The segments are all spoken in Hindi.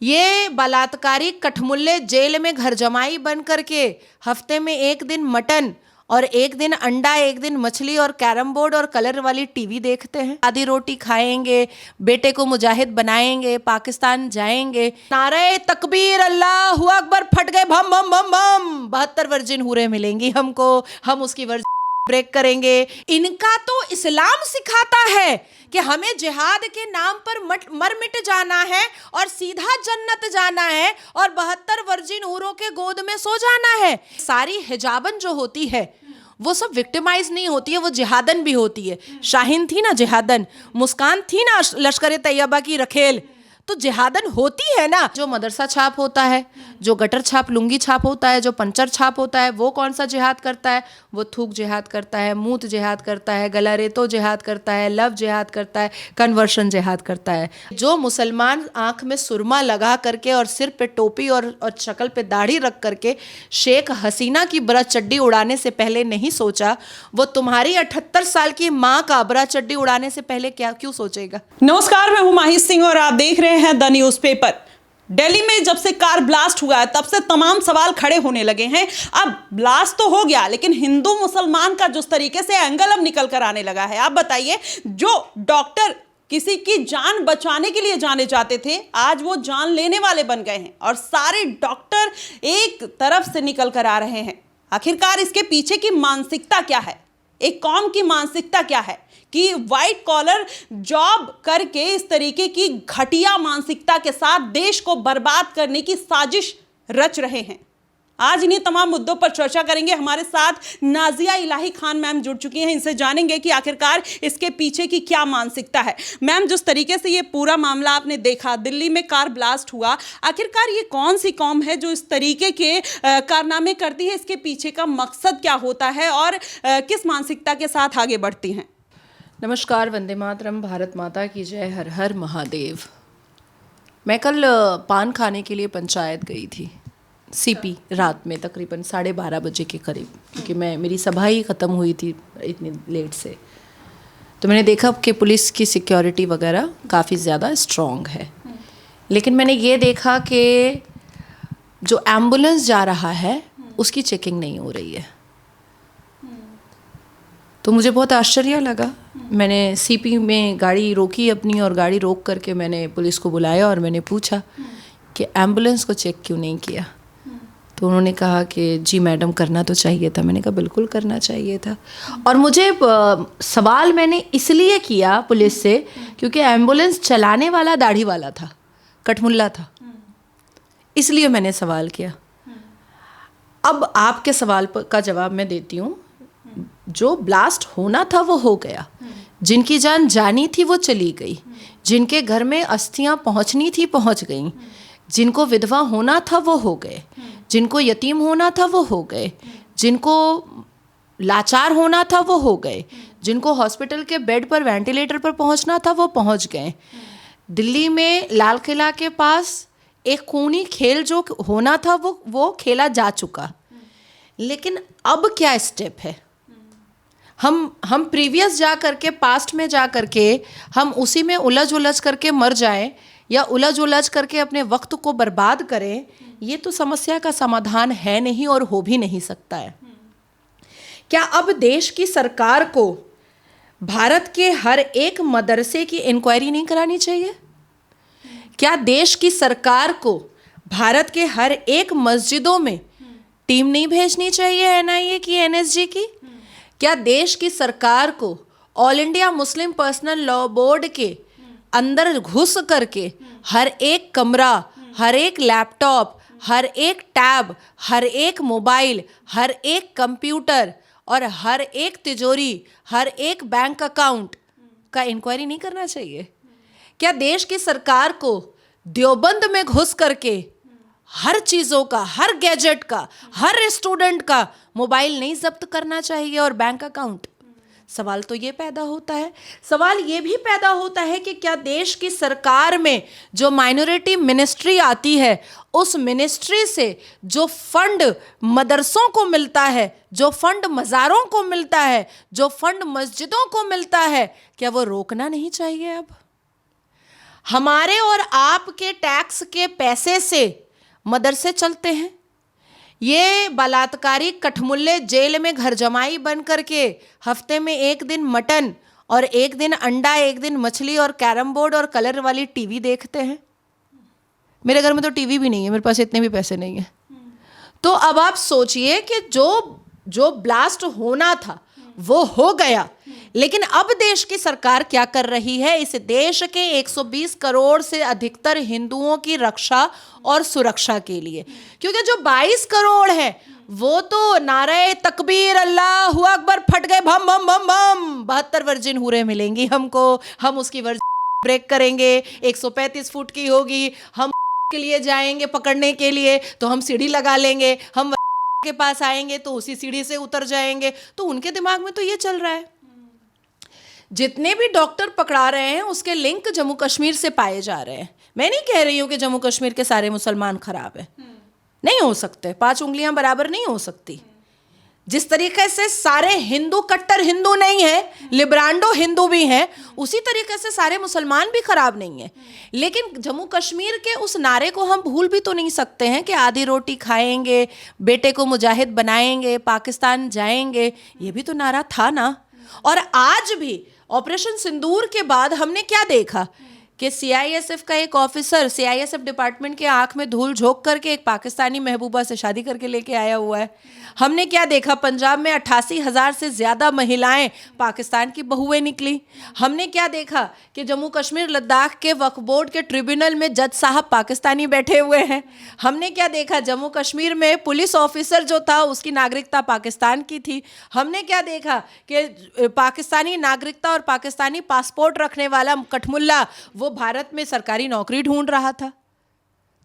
ये बलात्कारी कठमुल्ले जेल में घर जमाई बन करके हफ्ते में एक दिन मटन और एक दिन अंडा, एक दिन मछली और कैरम बोर्ड और कलर वाली टीवी देखते हैं। आधी रोटी खाएंगे, बेटे को मुजाहिद बनाएंगे, पाकिस्तान जाएंगे, नारे तकबीर अल्लाहू अकबर, फट गए भम भम भम भम, 72 वर्जिन हूरें मिलेंगी हमको, हम उसकी वर्जिन ब्रेक करेंगे। इनका तो इस्लाम सिखाता है कि हमें जिहाद के नाम पर मर मिट जाना है और सीधा जन्नत जाना है और 72 वर्जिन हूरों के गोद में सो जाना है। सारी हिजाबन जो होती है वो सब विक्टिमाइज नहीं होती है, वो जिहादन भी होती है। शाहीन थी ना जिहादन, मुस्कान थी ना लश्कर तैयबा की रखेल, तो जिहादन होती है ना। जो मदरसा छाप होता है, जो गटर छाप लुंगी छाप होता है, जो पंचर छाप होता है, वो कौन सा जिहाद करता है? वो थूक जिहाद करता है, मूत जिहाद करता है, गला रेतो जिहाद करता है, लव जिहाद करता है, कन्वर्शन जिहाद करता है। जो मुसलमान आंख में सुरमा लगा करके और सिर पे टोपी और शक्ल पे दाढ़ी रख करके शेख हसीना की बरा चड्डी उड़ाने से पहले नहीं सोचा, वो तुम्हारी 78 साल की माँ का बरा चड्डी उड़ाने से पहले क्यों सोचेगा? नमस्कार, मैं हूं माही सिंह और आप देख रहे हैं द न्यूज़पेपर। दिल्ली में जब से कार ब्लास्ट हुआ है तब से तमाम सवाल खड़े होने लगे हैं। अब ब्लास्ट तो हो गया, लेकिन हिंदू मुसलमान का जिस तरीके से एंगल अब निकल कर आने लगा है, आप बताइए, जो डॉक्टर किसी की जान बचाने के लिए जाने जाते थे, आज वो जान लेने वाले बन गए हैं और सारे डॉक्टर एक तरफ से निकल कर आ रहे हैं। आखिरकार इसके पीछे की मानसिकता क्या है? एक कौम की मानसिकता क्या है कि वाइट कॉलर जॉब करके इस तरीके की घटिया मानसिकता के साथ देश को बर्बाद करने की साजिश रच रहे हैं? आज इन्हीं तमाम मुद्दों पर चर्चा करेंगे। हमारे साथ नाजिया इलाही खान मैम जुड़ चुकी हैं। इनसे जानेंगे कि आखिरकार इसके पीछे की क्या मानसिकता है। मैम, जिस तरीके से ये पूरा मामला आपने देखा, दिल्ली में कार ब्लास्ट हुआ, आखिरकार ये कौन सी कौम है जो इस तरीके के कारनामे करती है? इसके पीछे का मकसद क्या होता है और किस मानसिकता के साथ आगे बढ़ती हैं? नमस्कार, वंदे मातरम, भारत माता की जय, हर हर महादेव। मैं कल पान खाने के लिए पंचायत गई थी, सीपी, रात में तकरीबन 12:30 बजे के करीब, क्योंकि मेरी सभा ही ख़त्म हुई थी इतनी लेट से। तो मैंने देखा कि पुलिस की सिक्योरिटी वगैरह काफ़ी ज़्यादा स्ट्रॉन्ग है, लेकिन मैंने ये देखा कि जो एम्बुलेंस जा रहा है उसकी चेकिंग नहीं हो रही है। तो मुझे बहुत आश्चर्य लगा। मैंने सीपी में गाड़ी रोकी अपनी, और गाड़ी रोक करके मैंने पुलिस को बुलाया और मैंने पूछा कि एम्बुलेंस को चेक क्यों नहीं किया? तो उन्होंने कहा कि जी मैडम, करना तो चाहिए था। मैंने कहा बिल्कुल करना चाहिए था। और मुझे सवाल मैंने इसलिए किया पुलिस से क्योंकि एम्बुलेंस चलाने वाला दाढ़ी वाला था, कठमुल्ला था, इसलिए मैंने सवाल किया। अब आपके सवाल का जवाब मैं देती हूँ। जो ब्लास्ट होना था वो हो गया, जिनकी जान जानी थी वो चली गई, जिनके घर में अस्थियां पहुंचनी थी पहुंच गईं, जिनको विधवा होना था वो हो गए, जिनको यतीम होना था वो हो गए, जिनको लाचार होना था वो हो गए, जिनको हॉस्पिटल के बेड पर वेंटिलेटर पर पहुंचना था वो पहुंच गए। दिल्ली में लाल किला के पास एक खूनी खेल जो होना था वो खेला जा चुका। लेकिन अब क्या स्टेप है? हम प्रीवियस जा करके, पास्ट में जा करके हम उसी में उलझ करके मर जाएं या उलझ करके अपने वक्त को बर्बाद करें, ये तो समस्या का समाधान है नहीं और हो भी नहीं सकता है। क्या अब देश की सरकार को भारत के हर एक मदरसे की इंक्वायरी नहीं करानी चाहिए? क्या देश की सरकार को भारत के हर एक मस्जिदों में टीम नहीं भेजनी चाहिए, एनआईए की, एनएसजी की? क्या देश की सरकार को all India Muslim personal law board के अंदर घुस करके हर एक कमरा, हर एक लैपटॉप, हर एक टैब, हर एक मोबाइल, हर एक कंप्यूटर और हर एक तिजोरी, हर एक बैंक अकाउंट का इंक्वायरी नहीं करना चाहिए? क्या देश की सरकार को देवबंद में घुस करके हर चीज़ों का, हर गैजेट का, हर स्टूडेंट का मोबाइल नहीं जब्त करना चाहिए और बैंक अकाउंट? सवाल तो ये पैदा होता है। सवाल ये भी पैदा होता है कि क्या देश की सरकार में जो माइनॉरिटी मिनिस्ट्री आती है, उस मिनिस्ट्री से जो फंड मदरसों को मिलता है, जो फंड मज़ारों को मिलता है, जो फंड मस्जिदों को मिलता है, क्या वो रोकना नहीं चाहिए? अब हमारे और आपके टैक्स के पैसे से मदरसे चलते हैं। ये बलात्कारी कठमुल्ले जेल में घर जमाई बन करके हफ्ते में एक दिन मटन और एक दिन अंडा, एक दिन मछली और कैरम बोर्ड और कलर वाली टीवी देखते हैं। मेरे घर में तो टीवी भी नहीं है, मेरे पास इतने भी पैसे नहीं है। तो अब आप सोचिए कि जो ब्लास्ट होना था वो हो गया, लेकिन अब देश की सरकार क्या कर रही है? इस देश के 120 करोड़ से अधिकतर हिंदुओं की रक्षा और सुरक्षा के लिए, क्योंकि जो 22 करोड़ है वो तो नारे तकबीर अल्लाहू अकबर फट गए, भम भम भम भम, 72 वर्जिन हूरें मिलेंगी हमको, हम उसकी वर्जिन ब्रेक करेंगे, 135 फुट की होगी, हम के लिए जाएंगे पकड़ने के लिए तो हम सीढ़ी लगा लेंगे, हम के पास आएंगे तो उसी सीढ़ी से उतर जाएंगे। तो उनके दिमाग में तो ये चल रहा है। जितने भी डॉक्टर पकड़ा रहे हैं उसके लिंक जम्मू कश्मीर से पाए जा रहे हैं। मैं नहीं कह रही हूं कि जम्मू कश्मीर के सारे मुसलमान खराब है, नहीं हो सकते, 5 उंगलियां बराबर नहीं हो सकती। जिस तरीके से सारे हिंदू कट्टर हिंदू नहीं है, लिब्रांडो हिंदू भी हैं, उसी तरीके से सारे मुसलमान भी खराब नहीं है। लेकिन जम्मू कश्मीर के उस नारे को हम भूल भी तो नहीं सकते हैं कि आधी रोटी खाएंगे, बेटे को मुजाहिद बनाएंगे, पाकिस्तान जाएंगे, ये भी तो नारा था ना। और आज भी ऑपरेशन सिंदूर के बाद हमने क्या देखा कि सीआईएसएफ का एक ऑफिसर सीआईएसएफ डिपार्टमेंट के आंख में धूल झोंक करके एक पाकिस्तानी महबूबा से शादी करके लेके आया हुआ है। हमने क्या देखा? पंजाब में 88,000 से ज़्यादा महिलाएं पाकिस्तान की बहुएं निकली। हमने क्या देखा कि जम्मू कश्मीर लद्दाख के वक्फ बोर्ड के ट्रिब्यूनल में जज साहब पाकिस्तानी बैठे हुए हैं। हमने क्या देखा? जम्मू कश्मीर में पुलिस ऑफिसर जो था उसकी नागरिकता पाकिस्तान की थी। हमने क्या देखा कि पाकिस्तानी नागरिकता और पाकिस्तानी पासपोर्ट रखने वाला कठमुल्ला वो भारत में सरकारी नौकरी ढूंढ रहा था।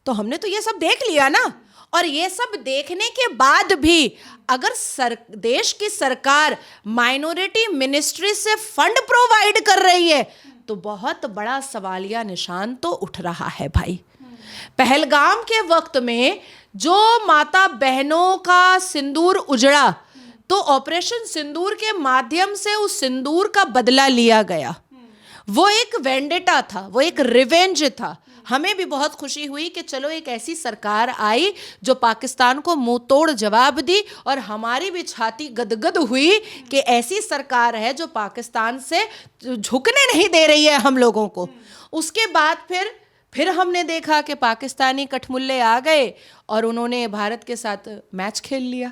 तो हमने तो ये सब देख लिया ना। और ये सब देखने के बाद भी अगर देश की सरकार माइनॉरिटी मिनिस्ट्री से फंड प्रोवाइड कर रही है तो बहुत बड़ा सवालिया निशान तो उठ रहा है भाई। पहलगाम के वक्त में जो माता बहनों का सिंदूर उजड़ा, तो ऑपरेशन सिंदूर के माध्यम से उस सिंदूर का बदला लिया गया। वो एक वेंडेटा था, वो एक रिवेंज था। हमें भी बहुत खुशी हुई कि चलो एक ऐसी सरकार आई जो पाकिस्तान को मुंह तोड़ जवाब दी, और हमारी भी छाती गदगद हुई कि ऐसी सरकार है जो पाकिस्तान से झुकने नहीं दे रही है हम लोगों को। उसके बाद फिर हमने देखा कि पाकिस्तानी कठमुल्ले आ गए और उन्होंने भारत के साथ मैच खेल लिया।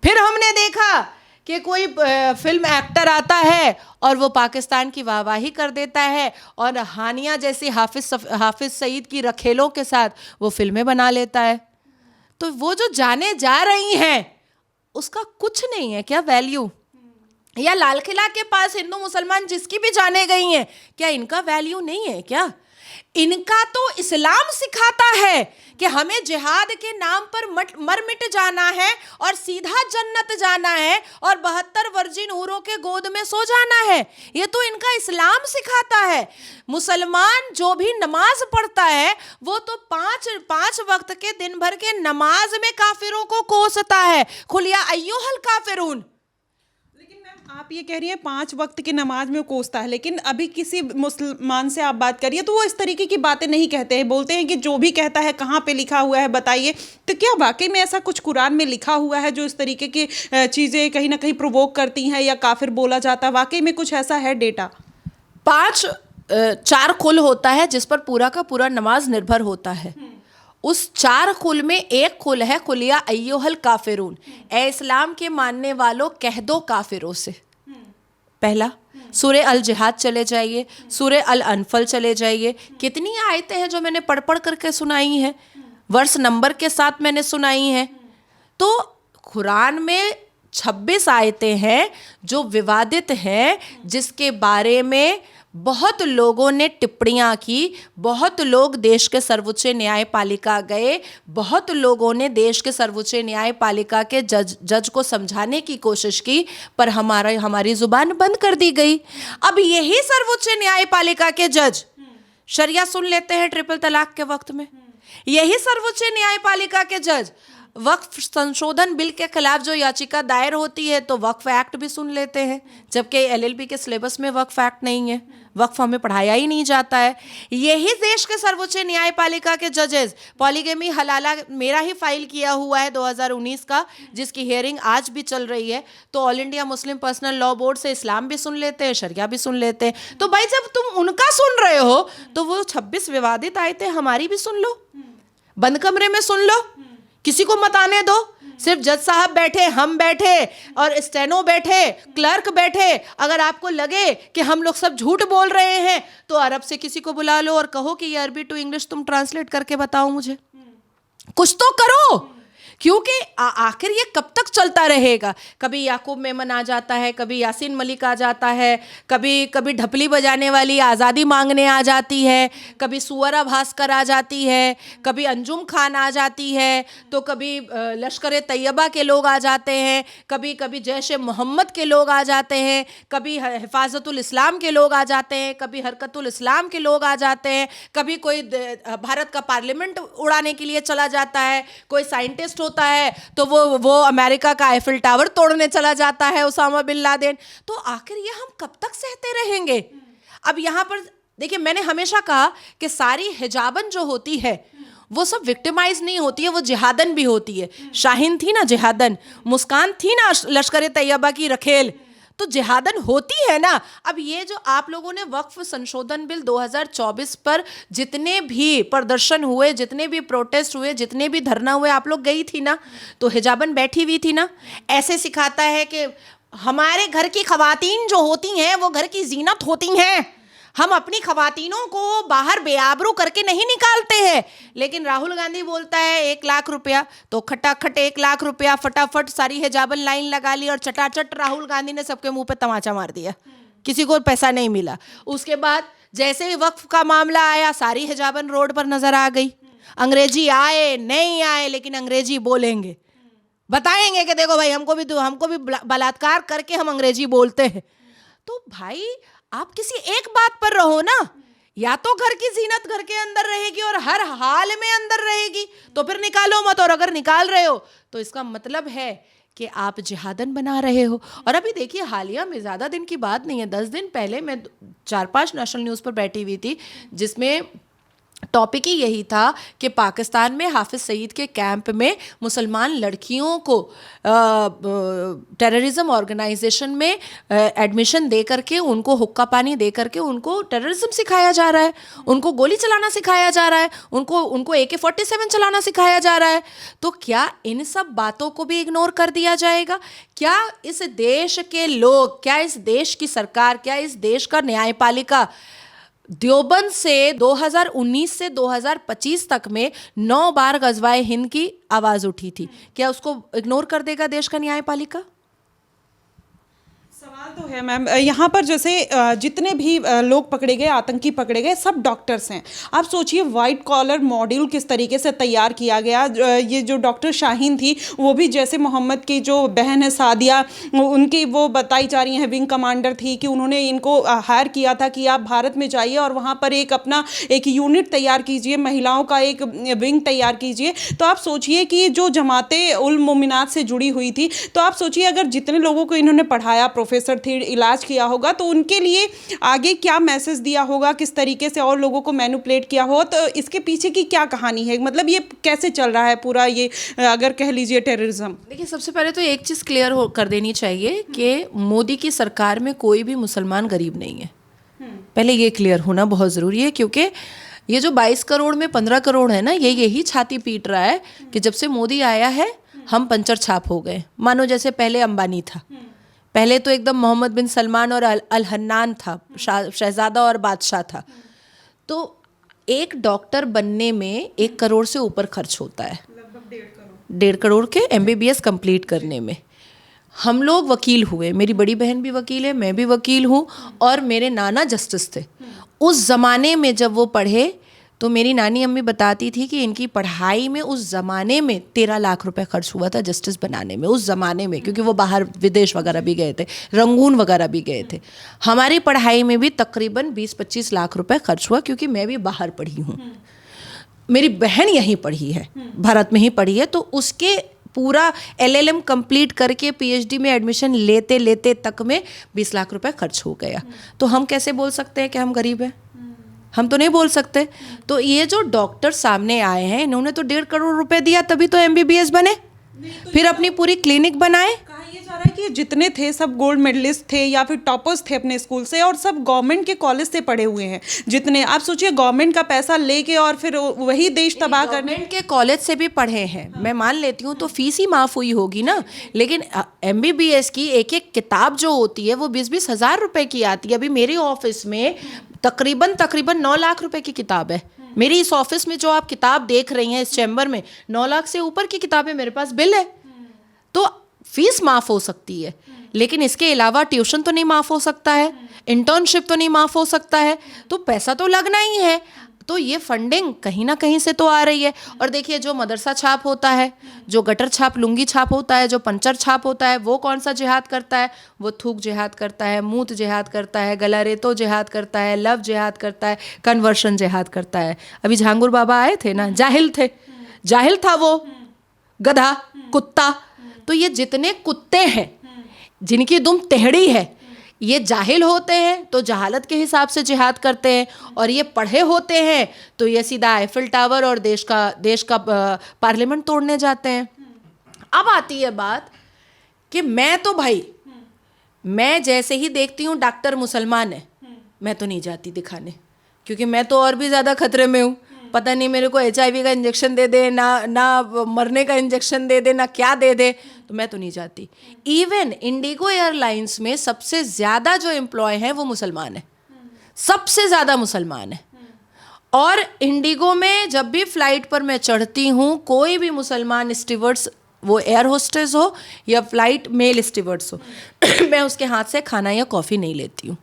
फिर हमने देखा कि कोई फिल्म एक्टर आता है और वो पाकिस्तान की वाहवाही कर देता है और हानिया जैसी हाफिज सईद की रखेलों के साथ वो फिल्में बना लेता है। तो वो जो जाने जा रही हैं उसका कुछ नहीं है क्या वैल्यू? या लाल किला के पास हिंदू मुसलमान जिसकी भी जाने गई हैं, क्या इनका वैल्यू नहीं है क्या? इनका तो इस्लाम सिखाता है कि हमें जिहाद के नाम पर मर मिट जाना है और सीधा जन्नत जाना है और 72 वर्जिन हूरों के गोद में सो जाना है। ये तो इनका इस्लाम सिखाता है। मुसलमान जो भी नमाज पढ़ता है वो तो पांच वक्त के दिन भर के नमाज में काफिरों को कोसता है, खुलिया अय्युहल काफिरून। आप ये कह रही हैं 5 वक्त की नमाज में कोसता है, लेकिन अभी किसी मुसलमान से आप बात करिए तो वो इस तरीके की बातें नहीं कहते हैं। बोलते हैं कि जो भी कहता है कहाँ पे लिखा हुआ है बताइए। तो क्या वाकई में ऐसा कुछ कुरान में लिखा हुआ है जो इस तरीके की चीज़ें कहीं ना कहीं प्रोवोक करती हैं या काफिर बोला जाता है? वाकई में कुछ ऐसा है डेटा? 4 कुल होता है जिस पर पूरा का पूरा नमाज निर्भर होता है। उस 4 कुल में एक कुल है कुलिया अय्युहल काफिरून, ए इस्लाम के मानने वालों कह दो काफिरों से। पहला सूरे अल जिहाद चले जाइए, सूरे अल अनफल चले जाइए। कितनी आयतें हैं जो मैंने पढ़ करके सुनाई हैं, वर्ष नंबर के साथ मैंने सुनाई हैं। तो कुरान में 26 आयतें हैं जो विवादित हैं, जिसके बारे में बहुत लोगों ने टिप्पणियां की, बहुत लोग देश के सर्वोच्च न्यायपालिका गए, बहुत लोगों ने देश के सर्वोच्च न्यायपालिका के जज को समझाने की कोशिश की, पर हमारी जुबान बंद कर दी गई। अब यही सर्वोच्च न्यायपालिका के जज शरिया सुन लेते हैं ट्रिपल तलाक के वक्त में। यही सर्वोच्च न्यायपालिका के जज वक्फ संशोधन बिल के खिलाफ जो याचिका दायर होती है तो वक्फ एक्ट भी सुन लेते हैं, जबकि एलएलबी के सिलेबस में वक्फ एक्ट नहीं है। वक्फ हमें पढ़ाया ही नहीं जाता है। यही देश के सर्वोच्च न्यायपालिका के जजेस पॉलीगेमी हलाला मेरा ही फाइल किया हुआ है 2019 का, जिसकी हियरिंग आज भी चल रही है। तो all India Muslim personal law board से इस्लाम भी सुन लेते हैं, शरिया भी सुन लेते हैं। तो भाई जब तुम उनका सुन रहे हो तो वो 26 विवादित आयतें हमारी भी सुन लो, बंद कमरे में सुन लो, किसी को मत आने दो। सिर्फ जज साहब बैठे, हम बैठे और स्टेनो बैठे, क्लर्क बैठे। अगर आपको लगे कि हम लोग सब झूठ बोल रहे हैं तो अरब से किसी को बुला लो और कहो कि ये अरबी टू इंग्लिश तुम ट्रांसलेट करके बताओ मुझे, कुछ तो करो। क्योंकि आखिर ये कब तक चलता रहेगा? कभी याकूब मेमन आ जाता है, कभी यासीन मलिक आ जाता है, कभी ढपली बजाने वाली आज़ादी मांगने आ जाती है, कभी सुवरा भास्कर आ जाती है, कभी अंजुम खान आ जाती है, तो कभी लश्कर तैयबा के लोग आ जाते हैं, कभी जैश मोहम्मद के लोग आ जाते हैं, कभी हिफाजतुल इस्लाम के लोग आ जाते हैं, कभी हरकतुल इस्लाम के लोग आ जाते हैं, कभी कोई भारत का पार्लियामेंट उड़ाने के लिए चला जाता है, कोई साइंटिस्ट होता है तो वो अमेरिका का आईफिल टावर तोड़ने चला जाता है, उसामा बिन लादेन। तो आखिर ये हम कब तक सहते रहेंगे? अब यहाँ पर देखिए, मैंने हमेशा कहा कि सारी हिजाबन जो होती है वो सब विक्टिमाइज नहीं होती है, वो जिहादन भी होती है। शाहीन थी ना जिहादन, मुस्कान थी ना लश्कर तैयबा की रखेल, तो जिहादन होती है ना। अब ये जो आप लोगों ने वक्फ संशोधन बिल 2024 पर जितने भी प्रदर्शन हुए, जितने भी प्रोटेस्ट हुए, जितने भी धरना हुए, आप लोग गई थी ना, तो हिजाबन बैठी हुई थी ना। ऐसे सिखाता है कि हमारे घर की खवातीन जो होती हैं वो घर की जीनत होती हैं, हम अपनी खवातीनों को बाहर बेआबरू करके नहीं निकालते हैं। लेकिन राहुल गांधी बोलता है 1 लाख रुपया, तो खटाखट 1 लाख रुपया, फटाफट सारी हिजाबन लाइन लगा ली और चटाचट राहुल गांधी ने सबके मुंह पे तमाचा मार दिया, किसी को पैसा नहीं मिला। उसके बाद जैसे ही वक्फ का मामला आया, सारी हिजाबन रोड पर नजर आ गई। अंग्रेजी आए नहीं आए, लेकिन अंग्रेजी बोलेंगे, बताएंगे कि देखो भाई हमको भी बलात्कार करके हम अंग्रेजी बोलते हैं। तो भाई आप किसी एक बात पर रहो ना, या तो घर की जीनत घर के अंदर रहेगी और हर हाल में अंदर रहेगी, तो फिर निकालो मत। और अगर निकाल रहे हो तो इसका मतलब है कि आप जिहादन बना रहे हो। और अभी देखिए, हालिया में, ज़्यादा दिन की बात नहीं है, 10 दिन पहले मैं 4-5 नेशनल न्यूज़ पर बैठी हुई थी, जिसमें टॉपिक ही यही था कि पाकिस्तान में हाफिज़ सईद के कैंप में मुसलमान लड़कियों को टेररिज्म ऑर्गेनाइजेशन में एडमिशन दे करके, उनको हुक्का पानी दे करके उनको टेररिज्म सिखाया जा रहा है, उनको गोली चलाना सिखाया जा रहा है, उनको AK-47 चलाना सिखाया जा रहा है। तो क्या इन सब बातों को भी इग्नोर कर दिया जाएगा? क्या इस देश के लोग, क्या इस देश की सरकार, क्या इस देश का न्यायपालिका देवबंद से 2019 से 2025 तक में 9 बार गजवाए हिंद की आवाज़ उठी थी, क्या उसको इग्नोर कर देगा देश का न्यायपालिका? सवाल तो है मैम, यहाँ पर जैसे जितने भी लोग पकड़े गए, आतंकी पकड़े गए, सब डॉक्टर्स हैं। आप सोचिए वाइट कॉलर मॉड्यूल किस तरीके से तैयार किया गया। ये जो डॉक्टर शाहीन थी, वो भी जैसे मोहम्मद की जो बहन है सादिया, उनकी वो बताई जा रही है विंग कमांडर थी, कि उन्होंने इनको हायर किया था कि आप भारत में जाइए और वहाँ पर एक यूनिट तैयार कीजिए, महिलाओं का एक विंग तैयार कीजिए। तो आप सोचिए कि जो जमाते उल मोमिनात से जुड़ी हुई थी, तो आप सोचिए अगर जितने लोगों को इन्होंने पढ़ाया, प्रोफेसर थे, इलाज किया होगा, तो उनके लिए आगे क्या मैसेज दिया होगा, किस तरीके से और लोगों को मैनिपुलेट किया हो, तो इसके पीछे की क्या कहानी है? मतलब ये कैसे चल रहा है पूरा ये, अगर कह लीजिए टेररिज्म? देखिए, सबसे पहले तो एक चीज़ क्लियर कर देनी चाहिए कि मोदी की सरकार में कोई भी मुसलमान गरीब नहीं है। पहले ये क्लियर होना बहुत ज़रूरी है, क्योंकि ये जो 22 करोड़ में 15 करोड़ है ना, ये यही छाती पीट रहा है कि जब से मोदी आया है हम पंचर छाप हो गए। मानो जैसे पहले अंबानी था, पहले तो एकदम मोहम्मद बिन सलमान और अल हन्नान था, शहजादा और बादशाह था। तो एक डॉक्टर बनने में 1 करोड़ से ऊपर खर्च होता है, लगभग 1.5 करोड़ के MBBS कंप्लीट करने में। हम लोग वकील हुए, मेरी बड़ी बहन भी वकील है, मैं भी वकील हूँ, और मेरे नाना जस्टिस थे। उस ज़माने में जब वो पढ़े तो मेरी नानी अम्मी बताती थी कि इनकी पढ़ाई में उस ज़माने में 13 लाख रुपए खर्च हुआ था जस्टिस बनाने में, उस ज़माने में, क्योंकि वो बाहर विदेश वगैरह भी गए थे, रंगून वगैरह भी गए थे। हमारी पढ़ाई में भी तकरीबन 20-25 लाख रुपए खर्च हुआ, क्योंकि मैं भी बाहर पढ़ी हूँ, मेरी बहन यहीं पढ़ी है, भारत में ही पढ़ी है। तो उसके पूरा LLM कंप्लीट करके PhD में एडमिशन लेते लेते तक में 20 लाख रुपए खर्च हो गया। तो हम कैसे बोल सकते हैं कि हम गरीब हैं? हम तो नहीं बोल सकते। तो ये जो डॉक्टर सामने आए हैं, इन्होंने तो 1.5 करोड़ रुपए दिया तभी तो MBBS बने, फिर अपनी पूरी क्लिनिक बनाए। कहा यह जा रहा है कि जितने थे सब गोल्ड मेडलिस्ट थे या फिर टॉपर्स थे अपने स्कूल से, और सब गवर्नमेंट के कॉलेज से पढ़े हुए हैं जितने। आप सोचिए गवर्नमेंट का पैसा लेके और फिर वही देश तबाह करने। गवर्नमेंट के कॉलेज से भी पढ़े हैं, मैं मान लेती हूँ, तो फीस ही माफ़ हुई होगी ना। लेकिन MBBS की एक एक किताब जो होती है वो 20-20 हज़ार रुपए की आती है। अभी मेरे ऑफिस में तकरीबन 9 लाख रुपए की किताब है। मेरी इस ऑफिस में जो आप किताब देख रही हैं, इस चैम्बर में 9 लाख से ऊपर की किताबें मेरे पास बिल है। तो फीस माफ़ हो सकती है, लेकिन इसके अलावा ट्यूशन तो नहीं माफ़ हो सकता है, इंटर्नशिप तो नहीं माफ़ हो सकता है, तो पैसा तो लगना ही है। तो ये फंडिंग कहीं ना कहीं से तो आ रही है। और देखिए, जो मदरसा छाप होता है, जो गटर छाप लुंगी छाप होता है, जो पंचर छाप होता है, वो कौन सा जिहाद करता है? वो थूक जिहाद करता है, मूत जिहाद करता है, गला रेतो जिहाद करता है, लव जिहाद करता है, कन्वर्शन जिहाद करता है। अभी झांगुर बाबा आए थे ना, जाहिल थे, जाहिल था वो, गधा, कुत्ता। तो ये जितने कुत्ते हैं जिनकी दुम टेढ़ी है, ये जाहिल होते हैं तो जहालत के हिसाब से जिहाद करते हैं, और ये पढ़े होते हैं तो ये सीधा आईफिल टावर और देश का पार्लियामेंट तोड़ने जाते हैं। अब आती है बात कि मैं तो भाई, मैं जैसे ही देखती हूँ डॉक्टर मुसलमान है, मैं तो नहीं जाती दिखाने, क्योंकि मैं तो और भी ज़्यादा खतरे में हूँ। पता नहीं मेरे को HIV का इंजेक्शन दे दे, ना मरने का इंजेक्शन दे दे, ना क्या दे दे, तो मैं तो नहीं जाती। इवन इंडिगो एयरलाइंस में सबसे ज़्यादा जो एम्प्लॉय हैं वो मुसलमान है, सबसे ज़्यादा मुसलमान है। और इंडिगो में जब भी फ्लाइट पर मैं चढ़ती हूँ, कोई भी मुसलमान स्टीवर्ड्स, वो एयर होस्टेस हो या फ्लाइट मेल स्टीवर्ड्स हो, मैं उसके हाथ से खाना या कॉफ़ी नहीं लेती हूँ।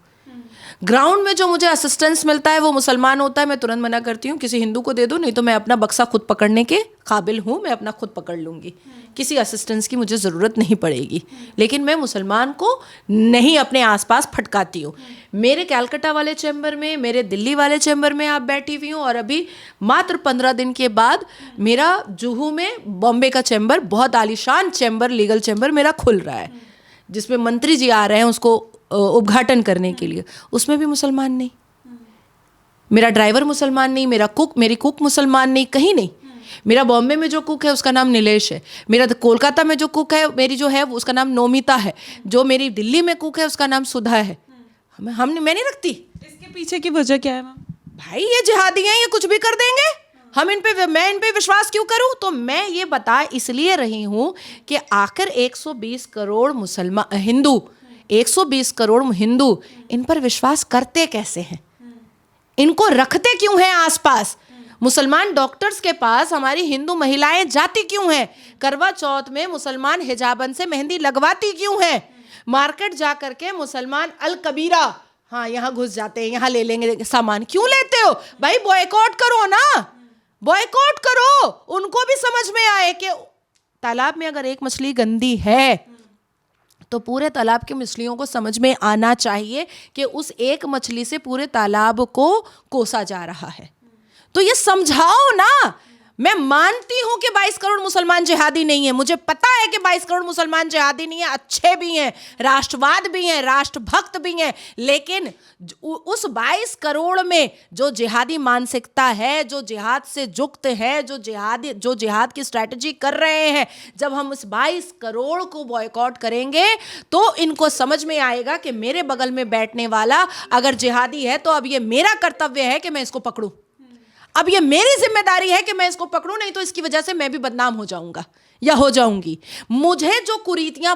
ग्राउंड में जो मुझे असिस्टेंस मिलता है वो मुसलमान होता है, मैं तुरंत मना करती हूँ, किसी हिंदू को दे दो, नहीं तो मैं अपना बक्सा खुद पकड़ने के काबिल हूँ, मैं अपना खुद पकड़ लूँगी, किसी असिस्टेंस की मुझे ज़रूरत नहीं पड़ेगी। लेकिन मैं मुसलमान को नहीं अपने आसपास फटकाती हूँ। मेरे कैलकाटा वाले चैम्बर में, मेरे दिल्ली वाले चैम्बर में आप बैठी हुई हूँ, और अभी मात्र 15 दिन के बाद मेरा जुहू में बॉम्बे का चैम्बर, बहुत आलीशान चैम्बर, लीगल चैम्बर मेरा खुल रहा है, जिसमें मंत्री जी आ रहे हैं उसको उद्घाटन करने के लिए। उसमें भी मुसलमान नहीं, मेरा ड्राइवर मुसलमान नहीं, मेरी कुक मुसलमान नहीं, कहीं नहीं। मेरा बॉम्बे में जो कुक है उसका नाम नीलेश है, मेरा कोलकाता में जो कुक है मेरी जो है उसका नाम नोमिता है, जो मेरी दिल्ली में कुक है उसका नाम सुधा है। मैं नहीं रखती। इसके पीछे की वजह क्या है मैम? भाई ये जिहादी हैं, ये कुछ भी कर देंगे, मैं इन पे विश्वास क्यों करूं? तो मैं ये बता इसलिए रही हूं कि आखिर 120 करोड़ मुसलमान हिंदू, 120 करोड़ हिंदू इन पर विश्वास करते कैसे हैं? इनको रखते क्यों हैं आसपास? मुसलमान डॉक्टर्स के पास हमारी हिंदू महिलाएं जाती क्यों हैं? करवा चौथ में मुसलमान हिजाबन से मेहंदी लगवाती क्यों हैं? मार्केट जा करके मुसलमान अल कबीरा, हाँ यहाँ घुस जाते हैं, यहाँ ले लेंगे सामान। क्यों लेते हो भाई? बॉयकॉट करो ना, बॉयकॉट करो। उनको भी समझ में आए कि तालाब में अगर एक मछली गंदी है तो पूरे तालाब की मछलियों को समझ में आना चाहिए कि उस एक मछली से पूरे तालाब को कोसा जा रहा है। तो ये समझाओ ना। मैं मानती हूं कि 22 करोड़ मुसलमान जिहादी नहीं है, मुझे पता है कि 22 करोड़ मुसलमान जिहादी नहीं है, अच्छे भी हैं, राष्ट्रवाद भी हैं, राष्ट्रभक्त भी हैं, लेकिन उस 22 करोड़ में जो जिहादी मानसिकता है, जो जिहाद से युक्त है, जो जिहाद की स्ट्रैटेजी कर रहे हैं, जब हम उस 22 करोड़ को बॉयकॉट करेंगे तो इनको समझ में आएगा कि मेरे बगल में बैठने वाला अगर जिहादी है तो अब ये मेरा कर्तव्य है कि मैं इसको पकड़ूं, अब ये मेरी जिम्मेदारी है कि मैं इसको पकड़ूं, नहीं तो इसकी वजह से मैं भी बदनाम हो जाऊंगा या हो जाऊंगी। मुझे जो कुरीतियां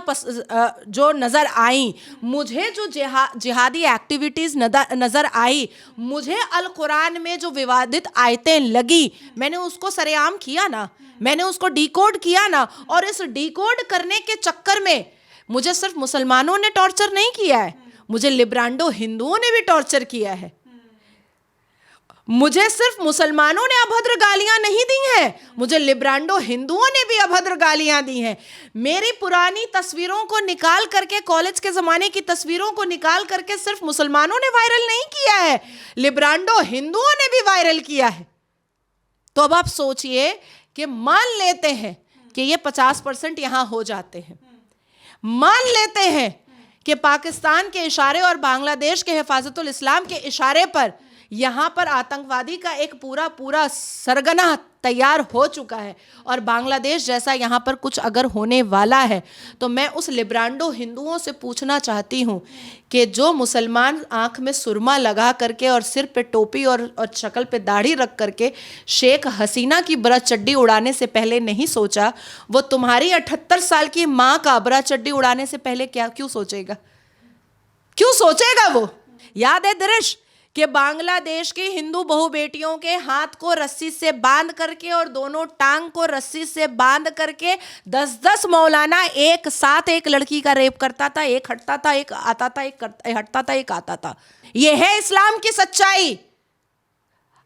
जो नज़र आई, मुझे जो जिहादी एक्टिविटीज़ नज़र आई, मुझे अल कुरान में जो विवादित आयतें लगी, मैंने उसको सरेआम किया ना, मैंने उसको डिकोड किया ना। और इस डिकोड करने के चक्कर में मुझे सिर्फ मुसलमानों ने टॉर्चर नहीं किया है, मुझे लिब्रांडो हिंदुओं ने भी टॉर्चर किया है। मुझे सिर्फ मुसलमानों ने अभद्र गालियां नहीं दी हैं, मुझे लिब्रांडो हिंदुओं ने भी अभद्र गालियां दी हैं। मेरी पुरानी तस्वीरों को निकाल करके, कॉलेज के ज़माने की तस्वीरों को निकाल करके सिर्फ मुसलमानों ने वायरल नहीं किया है, लिब्रांडो हिंदुओं ने भी वायरल किया है। तो अब आप सोचिए कि मान लेते हैं कि ये 50% यहाँ हो जाते हैं, मान लेते हैं कि पाकिस्तान के इशारे और बांग्लादेश के हिफाजतुल इस्लाम के इशारे पर यहाँ पर आतंकवादी का एक पूरा सरगना तैयार हो चुका है और बांग्लादेश जैसा यहाँ पर कुछ अगर होने वाला है, तो मैं उस लिब्रांडो हिंदुओं से पूछना चाहती हूँ कि जो मुसलमान आँख में सुरमा लगा करके और सिर पे टोपी और शक्ल पे दाढ़ी रख करके शेख हसीना की बरा चड्डी उड़ाने से पहले नहीं सोचा, वो तुम्हारी 78 साल की माँ का बरा चड्डी उड़ाने से पहले क्यों सोचेगा? क्यों सोचेगा वो? याद है दृश्य कि बांग्लादेश की हिंदू बहु बेटियों के हाथ को रस्सी से बांध करके और दोनों टांग को रस्सी से बांध करके 10-10 मौलाना एक साथ एक लड़की का रेप करता था, एक हटता था, एक आता था, एक हटता था, एक आता था। यह है इस्लाम की सच्चाई।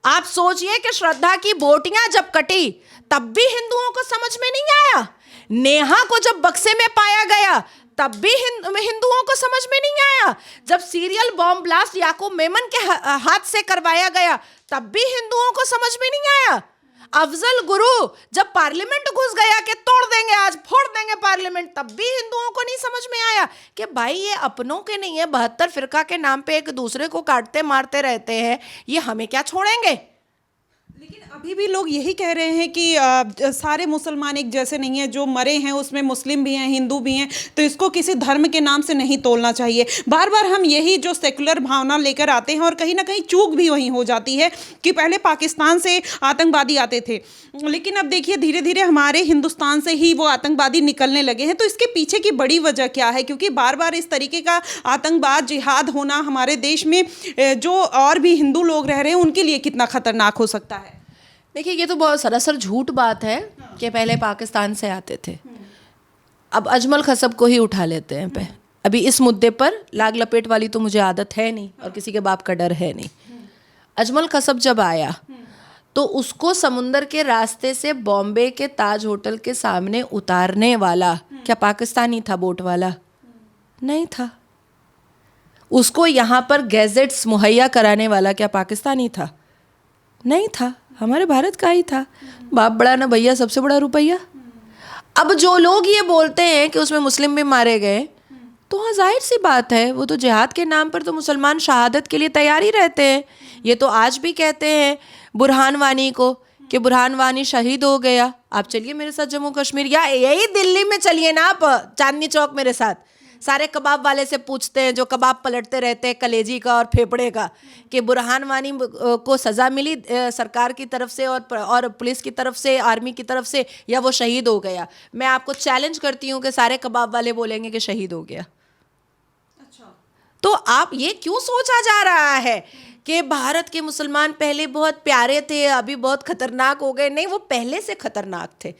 आप सोचिए कि श्रद्धा की बोटियां जब कटी तब भी हिंदुओं को समझ में नहीं आया। नेहा को जब बक्से में पाया गया तब भी हिंदुओं को समझ में नहीं आया। जब सीरियल बॉम्ब ब्लास्ट याकूब मेमन के हाथ से करवाया गया तब भी हिंदुओं को समझ में नहीं आया। अफजल गुरु जब पार्लियामेंट घुस गया कि तोड़ देंगे, आज फोड़ देंगे पार्लियामेंट, तब भी हिंदुओं को नहीं समझ में आया कि भाई ये अपनों के नहीं है, 72 फिरका के नाम पे एक दूसरे को काटते मारते रहते हैं, ये हमें क्या छोड़ेंगे। लेकिन अभी भी लोग यही कह रहे हैं कि सारे मुसलमान एक जैसे नहीं हैं, जो मरे हैं उसमें मुस्लिम भी हैं, हिंदू भी हैं, तो इसको किसी धर्म के नाम से नहीं तोलना चाहिए। बार बार हम यही जो सेकुलर भावना लेकर आते हैं और कहीं ना कहीं चूक भी वहीं हो जाती है कि पहले पाकिस्तान से आतंकवादी आते थे, लेकिन अब देखिए धीरे धीरे हमारे हिंदुस्तान से ही वो आतंकवादी निकलने लगे हैं। तो इसके पीछे की बड़ी वजह क्या है? क्योंकि बार बार इस तरीके का आतंकवाद, जिहाद होना हमारे देश में जो और भी हिंदू लोग रह रहे हैं उनके लिए कितना खतरनाक हो सकता है? देखिए, ये तो बहुत सरासर झूठ बात है कि पहले पाकिस्तान से आते थे। अब अजमल खसब को ही उठा लेते हैं पे। अभी इस मुद्दे पर लाग लपेट वाली तो मुझे आदत है नहीं और किसी के बाप का डर है नहीं। अजमल खसब जब आया तो उसको समुंदर के रास्ते से बॉम्बे के ताज होटल के सामने उतारने वाला क्या पाकिस्तानी था? बोट वाला नहीं था। उसको यहाँ पर गैजेट्स मुहैया कराने वाला क्या पाकिस्तानी था? नहीं था, हमारे भारत का ही था। बाप बड़ा ना भैया, सबसे बड़ा रुपया। अब जो लोग ये बोलते हैं कि उसमें मुस्लिम भी मारे गए, तो हाँ जाहिर सी बात है, वो तो जिहाद के नाम पर तो मुसलमान शहादत के लिए तैयार ही रहते हैं। ये तो आज भी कहते हैं बुरहान वानी को कि बुरहान वानी शहीद हो गया। आप चलिए मेरे साथ जम्मू कश्मीर या यही दिल्ली में चलिए ना आप, चांदनी चौक मेरे साथ। सारे कबाब वाले से पूछते हैं जो कबाब पलटते रहते हैं कलेजी का और फेफड़े का, कि बुरहान वानी को सज़ा मिली सरकार की तरफ से और पुलिस की तरफ से, आर्मी की तरफ से, या वो शहीद हो गया। मैं आपको चैलेंज करती हूँ कि सारे कबाब वाले बोलेंगे कि शहीद हो गया। अच्छा, तो आप ये क्यों सोचा जा रहा है कि भारत के मुसलमान पहले बहुत प्यारे थे, अभी बहुत खतरनाक हो गए? नहीं, वो पहले से खतरनाक थे,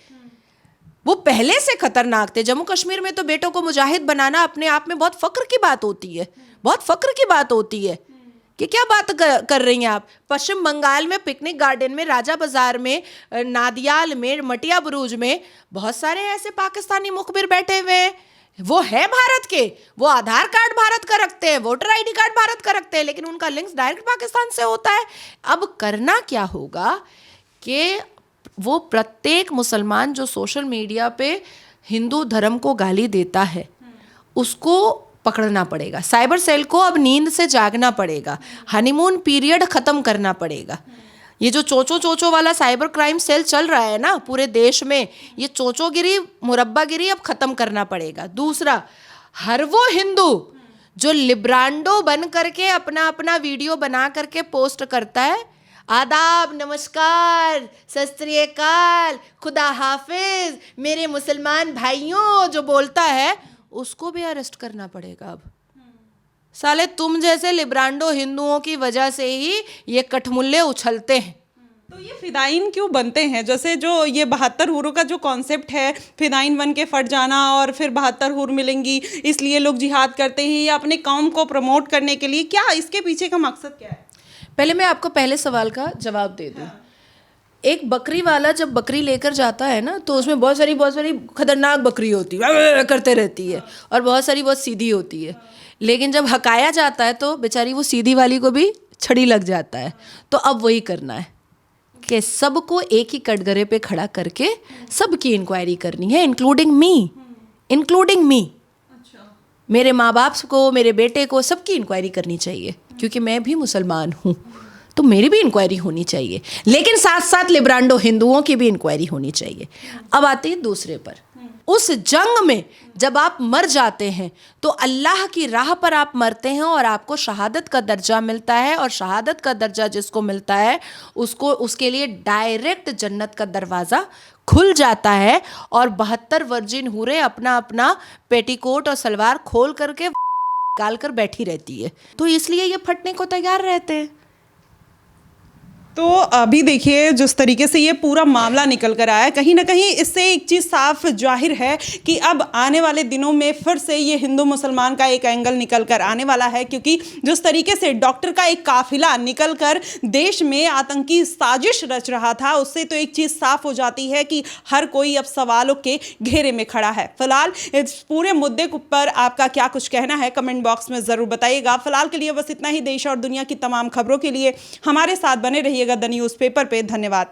वो पहले से खतरनाक थे। जम्मू कश्मीर में तो बेटों को मुजाहिद बनाना अपने आप में बहुत फ़ख्र की बात होती है, बहुत फ़ख्र की बात होती है कि क्या बात कर रही हैं आप। पश्चिम बंगाल में पिकनिक गार्डन में, राजा बाज़ार में, नादियाल में, मटिया बुरूज में बहुत सारे ऐसे पाकिस्तानी मुखबिर बैठे हुए हैं। वो है भारत के, वो आधार कार्ड भारत का रखते हैं, वोटर आईडी कार्ड भारत का रखते हैं, लेकिन उनका लिंक्स डायरेक्ट पाकिस्तान से होता है। अब करना क्या होगा कि वो प्रत्येक मुसलमान जो सोशल मीडिया पे हिंदू धर्म को गाली देता है उसको पकड़ना पड़ेगा। साइबर सेल को अब नींद से जागना पड़ेगा, हनीमून पीरियड ख़त्म करना पड़ेगा। ये जो चोचो वाला साइबर क्राइम सेल चल रहा है ना पूरे देश में, ये चोचोगिरी, मुरब्बागिरी अब ख़त्म करना पड़ेगा। दूसरा, हर वो हिंदू जो लिब्रांडो बन करके अपना अपना वीडियो बना करके पोस्ट करता है, आदाब, नमस्कार, सत श्री अकाल, खुदा हाफिज, मेरे मुसलमान भाइयों जो बोलता है, उसको भी अरेस्ट करना पड़ेगा। अब साले तुम जैसे लिब्रांडो हिंदुओं की वजह से ही ये कठमुल्ले उछलते हैं। तो ये फिदाइन क्यों बनते हैं? जैसे जो ये 72 हूरों का जो कॉन्सेप्ट है, फिदाइन बन के फट जाना और फिर 72 हूर मिलेंगी इसलिए लोग जिहाद करते हैं, या अपने कौम को प्रमोट करने के लिए, क्या इसके पीछे का मकसद क्या है? पहले मैं आपको पहले सवाल का जवाब दे दूं। एक बकरी वाला जब बकरी लेकर जाता है ना, तो उसमें बहुत सारी खतरनाक बकरी होती है, करते रहती है, और बहुत सारी बहुत सीधी होती है। लेकिन जब हकाया जाता है तो बेचारी वो सीधी वाली को भी छड़ी लग जाता है। तो अब वही करना है कि सबको एक ही कटघरे पे खड़ा करके सबकी इंक्वायरी करनी है, इंक्लूडिंग मी। मेरे माँ बाप को, मेरे बेटे को, सबकी इंक्वायरी करनी चाहिए, क्योंकि मैं भी मुसलमान हूँ तो मेरी भी इंक्वायरी होनी चाहिए, लेकिन साथ साथ लिब्रांडो हिंदुओं की भी इंक्वायरी होनी चाहिए। अब आते हैं दूसरे पर। उस जंग में जब आप मर जाते हैं तो अल्लाह की राह पर आप मरते हैं और आपको शहादत का दर्जा मिलता है, और शहादत का दर्जा जिसको मिलता है उसके लिए डायरेक्ट जन्नत का दरवाज़ा खुल जाता है, और 72 वर्जिन हूरें अपना अपना पेटीकोट और सलवार खोल करके निकाल कर बैठी रहती है, तो इसलिए ये फटने को तैयार रहते हैं। तो अभी देखिए जिस तरीके से ये पूरा मामला निकल कर आया, कहीं ना कहीं इससे एक चीज़ साफ जाहिर है कि अब आने वाले दिनों में फिर से ये हिंदू मुसलमान का एक एंगल निकल कर आने वाला है, क्योंकि जिस तरीके से डॉक्टर का एक काफिला निकल कर देश में आतंकी साजिश रच रहा था, उससे तो एक चीज़ साफ हो जाती है कि हर कोई अब सवालों के घेरे में खड़ा है। फिलहाल इस पूरे मुद्दे पर आपका क्या कुछ कहना है कमेंट बॉक्स में ज़रूर बताइएगा। फिलहाल के लिए बस इतना ही। देश और दुनिया की तमाम खबरों के लिए हमारे साथ बने रहिए द न्यूज़पेपर पे। धन्यवाद।